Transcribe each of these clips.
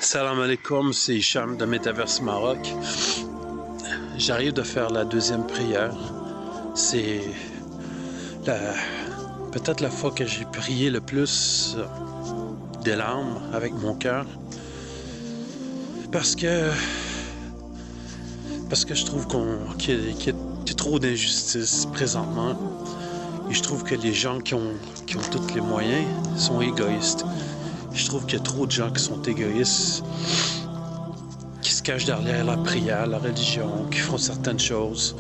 Salam alaikum, c'est Hicham de Metaverse Maroc. J'arrive de faire la deuxième prière. C'est peut-être la fois que j'ai prié le plus des larmes avec mon cœur. Parce que je trouve qu'il y a trop d'injustice présentement. Et je trouve que les gens qui ont tous les moyens sont égoïstes. Je trouve qu'il y a trop de gens qui sont égoïstes, qui se cachent derrière la prière, la religion, qui font certaines choses.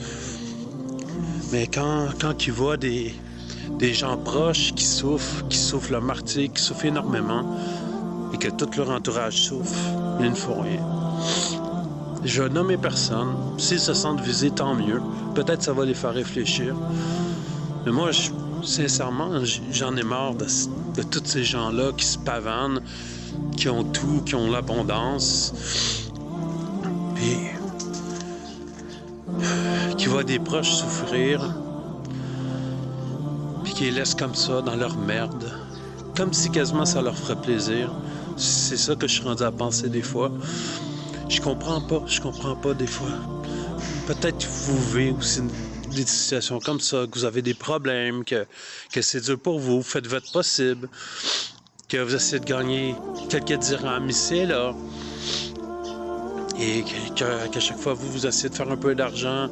Mais quand ils voient des gens proches qui souffrent le martyre, qui souffrent énormément, et que tout leur entourage souffre, ils ne font rien. Je vais nommer personne. S'ils se sentent visés, tant mieux. Peut-être ça va les faire réfléchir. Mais moi, sincèrement, j'en ai marre de tous ces gens-là qui se pavanent, qui ont tout, qui ont l'abondance, puis qui voient des proches souffrir, puis qui les laissent comme ça dans leur merde, comme si quasiment ça leur ferait plaisir. C'est ça que je suis rendu à penser des fois. Je comprends pas des fois. Peut-être que vous vivez aussi des situations comme ça, que vous avez des problèmes, que c'est dur pour vous, faites votre possible, que vous essayez de gagner quelques dirhams ici et là, et qu'à chaque fois vous essayez de faire un peu d'argent,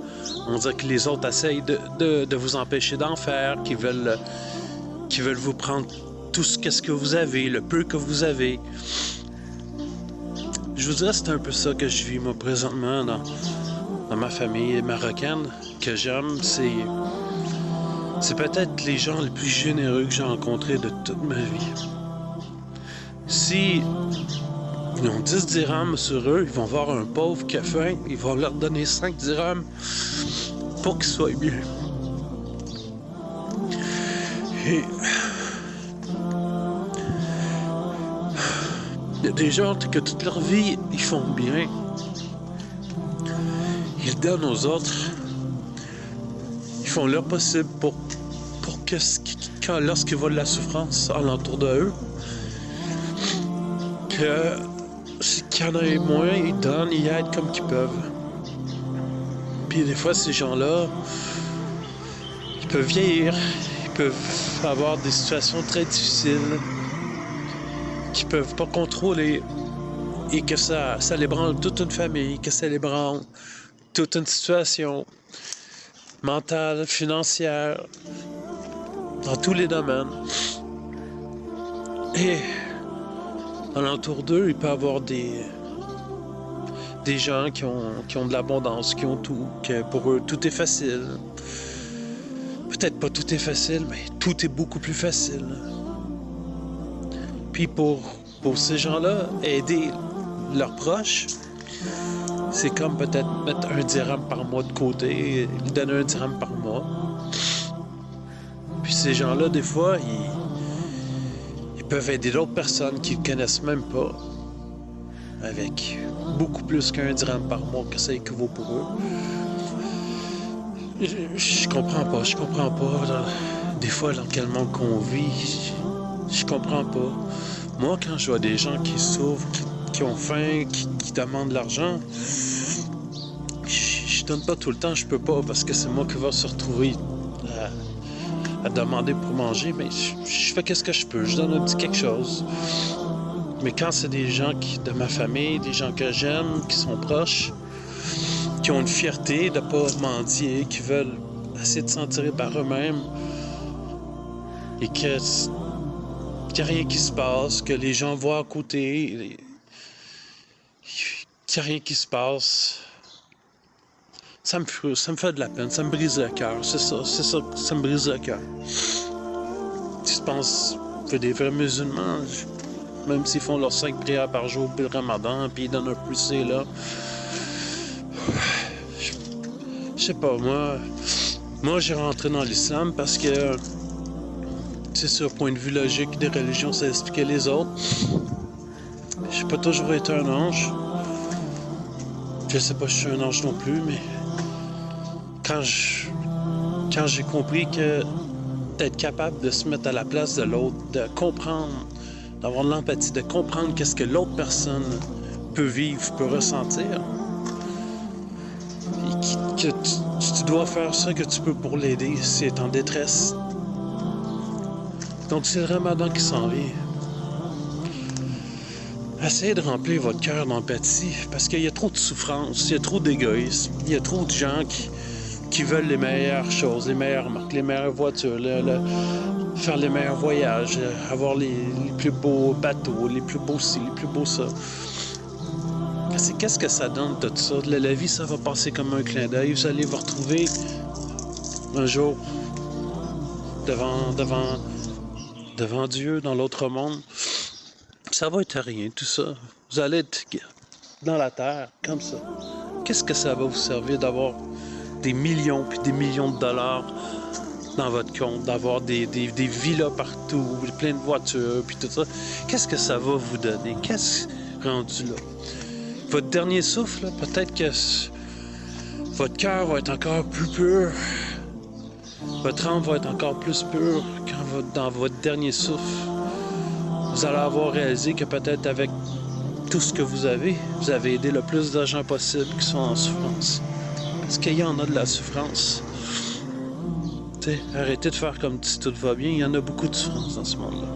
on dirait que les autres essayent de vous empêcher d'en faire, qui veulent vous prendre tout ce que vous avez, le peu que vous avez. Je vous dirais, c'est un peu ça que je vis moi présentement dans ma famille marocaine, que j'aime. C'est peut-être les gens les plus généreux que j'ai rencontrés de toute ma vie. Si ils ont 10 dirhams sur eux, ils vont voir un pauvre qui a faim, ils vont leur donner 5 dirhams pour qu'il soit bien. Et il y a des gens que toute leur vie, ils font bien. Ils donnent aux autres. Ils font leur possible pour que lorsqu'ils voient de la souffrance alentour de eux, qu'il y en a moins, ils donnent, ils aident comme qu'ils peuvent. Puis des fois, ces gens-là, ils peuvent vieillir, ils peuvent avoir des situations très difficiles, qu'ils peuvent pas contrôler, et que ça l'ébranle toute une famille, que ça l'ébranle toute une situation mentale, financière, dans tous les domaines. Et alentour d'eux, il peut y avoir des gens qui ont de l'abondance, qui ont tout, que pour eux, tout est facile. Peut-être pas tout est facile, mais tout est beaucoup plus facile. Puis pour ces gens-là, aider leurs proches, c'est comme peut-être mettre 1 dirham par mois de côté, lui donner 1 dirham par mois. Puis ces gens-là, des fois, ils peuvent aider d'autres personnes qu'ils ne connaissent même pas, avec beaucoup plus qu'1 dirham par mois que ça équivaut pour eux. Je comprends pas des fois dans quel monde qu'on vit. Je comprends pas. Moi, quand je vois des gens qui souffrent, qui ont faim, qui demandent de l'argent, je donne pas tout le temps, je peux pas, parce que c'est moi qui vais se retrouver à demander pour manger, mais je fais qu'est-ce que je peux, je donne un petit quelque chose. Mais quand c'est des gens de ma famille, des gens que j'aime, qui sont proches, qui ont une fierté de pas mendier, qui veulent essayer de s'en tirer par eux-mêmes, et qu'il n'y a rien qui se passe, que les gens voient à côté, qu'il n'y a rien qui se passe, ça me frustre, ça me fait de la peine, ça me brise le cœur, c'est ça, ça me brise le cœur. Si je pense que des vrais musulmans, même s'ils font leurs 5 prières par jour, puis le ramadan, puis ils donnent un peu c'est là, je sais pas, moi j'ai rentré dans l'islam parce que c'est sur point de vue logique des religions, ça expliquait les autres. J'ai pas toujours été un ange. Je sais pas si je suis un ange non plus, mais quand j'ai compris que d'être capable de se mettre à la place de l'autre, de comprendre d'avoir de l'empathie, de comprendre qu'est-ce que l'autre personne peut vivre, peut ressentir. Et que tu dois faire ça que tu peux pour l'aider si elle est en détresse. Donc c'est le Ramadan qui s'en vient. Essayez de remplir votre cœur d'empathie parce qu'il y a trop de souffrance, il y a trop d'égoïsme, il y a trop de gens qui veulent les meilleures choses, les meilleures marques, les meilleures voitures, faire les meilleurs voyages, avoir les plus beaux bateaux, les plus beaux ci, les plus beaux ça. Qu'est-ce que ça donne tout ça? La vie, ça va passer comme un clin d'œil. Vous allez vous retrouver un jour devant Dieu, dans l'autre monde. Ça va être rien, tout ça. Vous allez être dans la terre, comme ça. Qu'est-ce que ça va vous servir d'avoir des millions puis des millions de dollars dans votre compte, d'avoir des villas partout, plein de voitures puis tout ça? Qu'est-ce que ça va vous donner? Qu'est-ce rendu là? Votre dernier souffle, là, peut-être que votre cœur va être encore plus pur. Votre âme va être encore plus pure quand dans votre dernier souffle. Vous allez avoir réalisé que peut-être avec tout ce que vous avez aidé le plus de gens possible qui sont en souffrance. Parce qu'il y en a de la souffrance. T'sais, arrêtez de faire comme si tout va bien. Il y en a beaucoup de souffrance dans ce monde-là.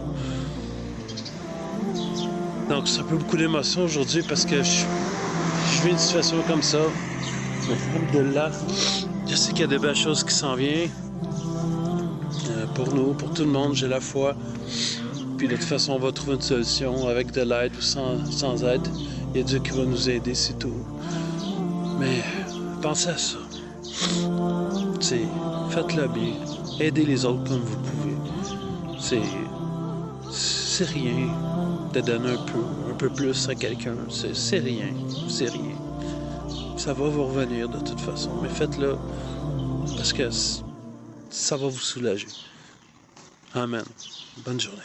Donc, c'est un peu beaucoup d'émotions aujourd'hui parce que je vis une situation comme ça. Alhamdoulilah. Je sais qu'il y a des belles choses qui s'en viennent. Pour nous, pour tout le monde, j'ai la foi. Puis de toute façon, on va trouver une solution avec de l'aide ou sans aide. Il y a Dieu qui va nous aider, c'est tout. Mais pensez à ça. T'sais, faites-le bien. Aidez les autres comme vous pouvez. C'est rien de donner un peu plus à quelqu'un. C'est rien. C'est rien. Ça va vous revenir de toute façon. Mais faites-le parce que ça va vous soulager. Amen. Bonne journée.